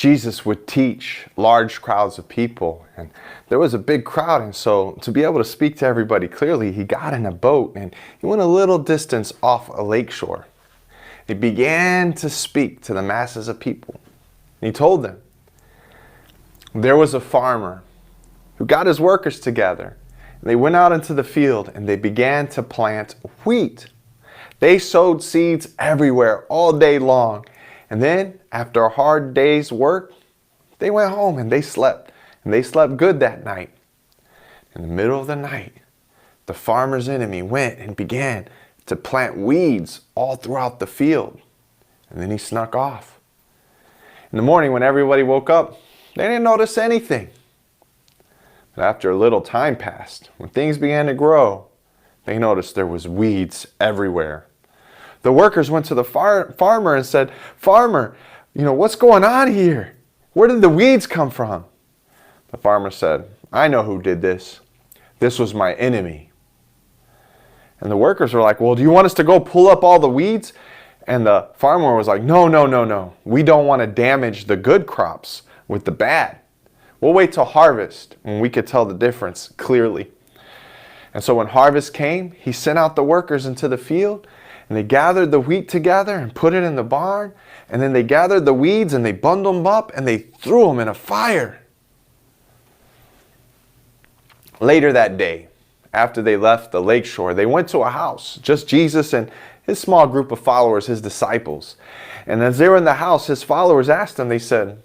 Jesus would teach large crowds of people, and there was a big crowd, and so to be able to speak to everybody clearly, he got in a boat and he went a little distance off a lakeshore. He began to speak to the masses of people. And he told them, there was a farmer who got his workers together, and they went out into the field and they began to plant wheat. They sowed seeds everywhere all day long. And then, after a hard day's work, they went home and they slept. And they slept good that night. In the middle of the night, the farmer's enemy went and began to plant weeds all throughout the field. And then he snuck off. In the morning, when everybody woke up, they didn't notice anything. But after a little time passed, when things began to grow, they noticed there was weeds everywhere. The workers went to the farmer and said, "Farmer, what's going on here? Where did the weeds come from?" The farmer said, "I know who did this. This was my enemy." And the workers were like, "Well, do you want us to go pull up all the weeds?" And the farmer was like, No. We don't want to damage the good crops with the bad. We'll wait till harvest when we could tell the difference clearly." And so when harvest came, he sent out the workers into the field, and they gathered the wheat together and put it in the barn. And then they gathered the weeds and they bundled them up and they threw them in a fire. Later that day, after they left the lakeshore, they went to a house, just Jesus and his small group of followers, his disciples. And as they were in the house, his followers asked him, they said,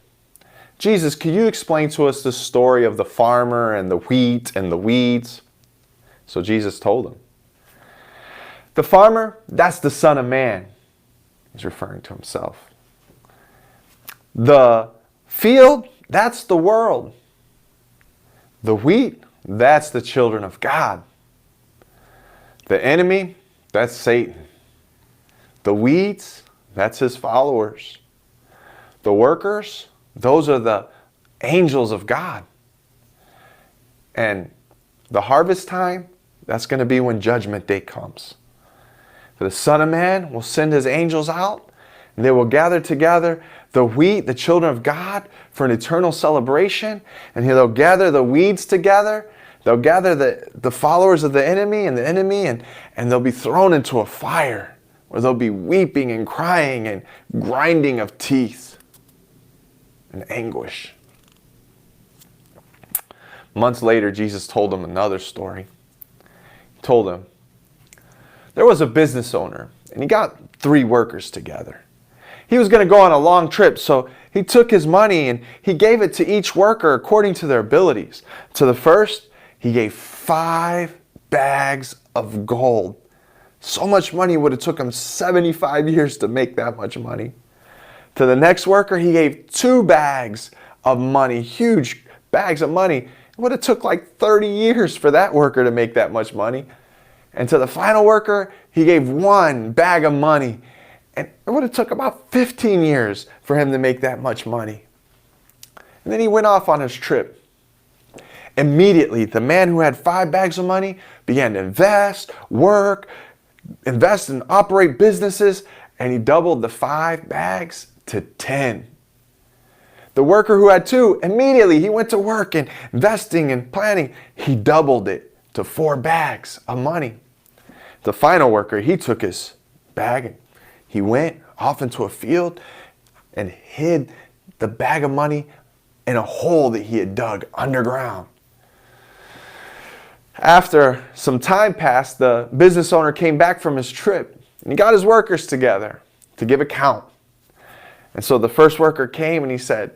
"Jesus, can you explain to us the story of the farmer and the wheat and the weeds?" So Jesus told them. The farmer, that's the Son of Man. He's referring to himself. The field, that's the world. The wheat, that's the children of God. The enemy, that's Satan. The weeds, that's his followers. The workers, those are the angels of God. And the harvest time, that's going to be when Judgment Day comes. For the Son of Man will send his angels out, and they will gather together the wheat, the children of God, for an eternal celebration. And they'll gather the weeds together. They'll gather the followers of the enemy, and they'll be thrown into a fire where there'll be weeping and crying and grinding of teeth and anguish. Months later, Jesus told them another story. He told them, there was a business owner, and he got 3 workers together. He was going to go on a long trip, so he took his money and he gave it to each worker according to their abilities. To the first, he gave 5 bags of gold. So much money would have took him 75 years to make that much money. To the next worker, he gave 2 bags of money, huge bags of money. It would have took like 30 years for that worker to make that much money. And to the final worker, he gave 1 bag of money. And it would have took about 15 years for him to make that much money. And then he went off on his trip. Immediately, the man who had 5 bags of money began to invest and operate businesses, and he doubled the 5 bags to 10. The worker who had 2, immediately he went to work and investing and planning. He doubled it to 4 bags of money. The final worker, he took his bag and he went off into a field and hid the bag of money in a hole that he had dug underground. After some time passed, the business owner came back from his trip and he got his workers together to give account. And so the first worker came and he said,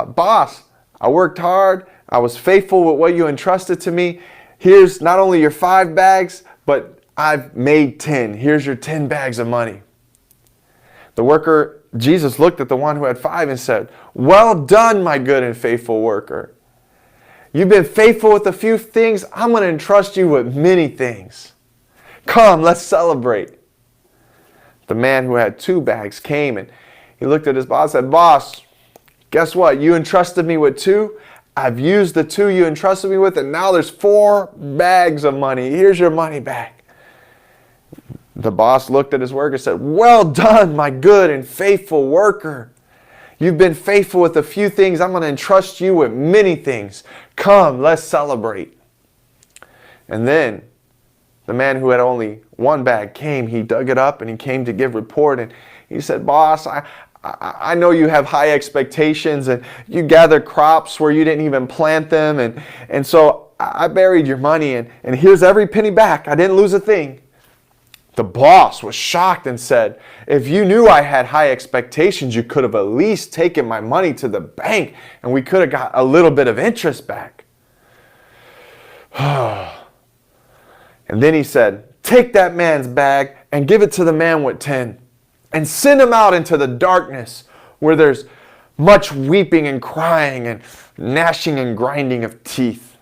"Boss, I worked hard. I was faithful with what you entrusted to me. Here's not only your 5 bags, but I've made 10. Here's your 10 bags of money." The worker, Jesus looked at the one who had 5 and said, "Well done, my good and faithful worker. You've been faithful with a few things. I'm going to entrust you with many things. Come, let's celebrate." The man who had 2 bags came and he looked at his boss and said, "Boss, guess what? You entrusted me with 2. I've used the 2 you entrusted me with, and now there's 4 bags of money. Here's your money back." The boss looked at his worker and said, "Well done, my good and faithful worker. You've been faithful with a few things. I'm going to entrust you with many things. Come, let's celebrate. And then the man who had only one bag came. He dug it up and he came to give report. And he said, boss, I know you have high expectations and you gather crops where you didn't even plant them. And so I buried your money and here's every penny back. I didn't lose a thing. The boss was shocked and said, if you knew I had high expectations, you could have at least taken my money to the bank and we could have got a little bit of interest back. And then he said, take that man's bag and give it to the man with 10 and send him out into the darkness where there's much weeping and crying and gnashing and grinding of teeth.